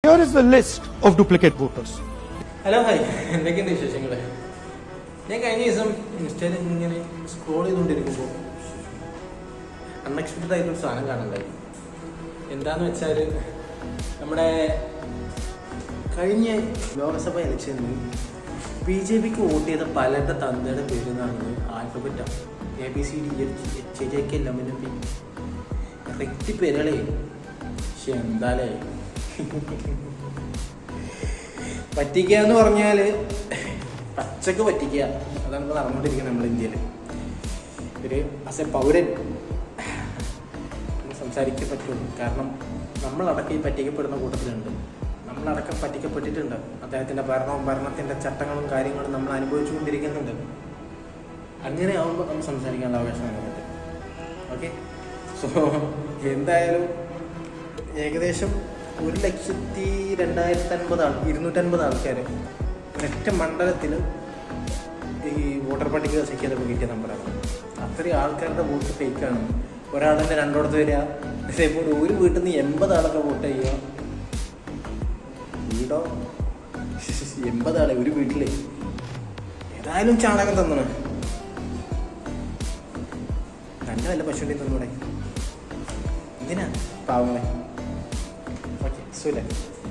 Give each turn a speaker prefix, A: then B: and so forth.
A: Here is the list of duplicate voters.
B: Hello hi, എന്തൊക്കെയുണ്ട് വിശേഷങ്ങൾ? ഞാൻ കഴിഞ്ഞ ദിവസം ഇൻസ്റ്റയിൽ ഇങ്ങനെ സ്ക്രോൾ ചെയ്തുകൊണ്ടിരിക്കുമ്പോൾ അൺഎക്സ്പെക്റ്റഡ് ആയിട്ടൊരു സാധനം കാണുന്നുണ്ടായി. എന്താന്ന് വെച്ചാൽ നമ്മുടെ കഴിഞ്ഞ ലോക്സഭ ഇലക്ഷനിൽ BJPക്ക് വോട്ട് ചെയ്ത പലരുടെ തന്തയുടെ പേര് എന്നാണ് ആൽഫബറ്റാണ്. ABCD റെക്റ്റി പേരുകളെ. പക്ഷെ എന്താലേ പറ്റിക്കുക എന്ന് പറഞ്ഞാൽ പച്ചക്ക് പറ്റിക്കുക, അതാണ് ഇപ്പോൾ നടന്നുകൊണ്ടിരിക്കുന്നത് നമ്മുടെ ഇന്ത്യയിൽ. ഒരു ആസ് എ പൗരൻ സംസാരിക്കാൻ പറ്റുള്ളൂ. കാരണം നമ്മളടക്കം ഈ പറ്റിക്കപ്പെടുന്ന കൂട്ടത്തിലുണ്ട്. നമ്മളടക്കം പറ്റിക്കപ്പെട്ടിട്ടുണ്ട്. അദ്ദേഹത്തിൻ്റെ ഭരണത്തിൻ്റെ ചട്ടങ്ങളും കാര്യങ്ങളും നമ്മൾ അനുഭവിച്ചു കൊണ്ടിരിക്കുന്നുണ്ട്. അങ്ങനെ ആകുമ്പോൾ നമ്മൾ സംസാരിക്കാനുള്ള അവകാശം നമുക്കുണ്ട്. ഓക്കെ, സോ എന്തായാലും ഏകദേശം 1,02,50 ആൾക്കാർ ഒരൊറ്റ മണ്ഡലത്തിൽ ഈ വോട്ടർ പട്ടിക ശിക്കാതെ കിട്ടിയ നമ്പറാണ്. അത്രയും ആൾക്കാരുടെ വോട്ട് ഫേക്കാണ്. ഒരാളിൻ്റെ രണ്ടിടത്ത് വരിക, അതേപോലെ ഒരു വീട്ടിൽ നിന്ന് 80 ആളൊക്കെ വോട്ട് ചെയ്യുക. വീടോ 80 ആളെ ഒരു വീട്ടിൽ. ഏതായാലും ചാണകം തന്നണ തന്നെ വല്ല പശുവിൻ്റെ തന്നൂടെ. എന്തിനാ പാവങ്ങളെ? ഓക്കെ, സുല.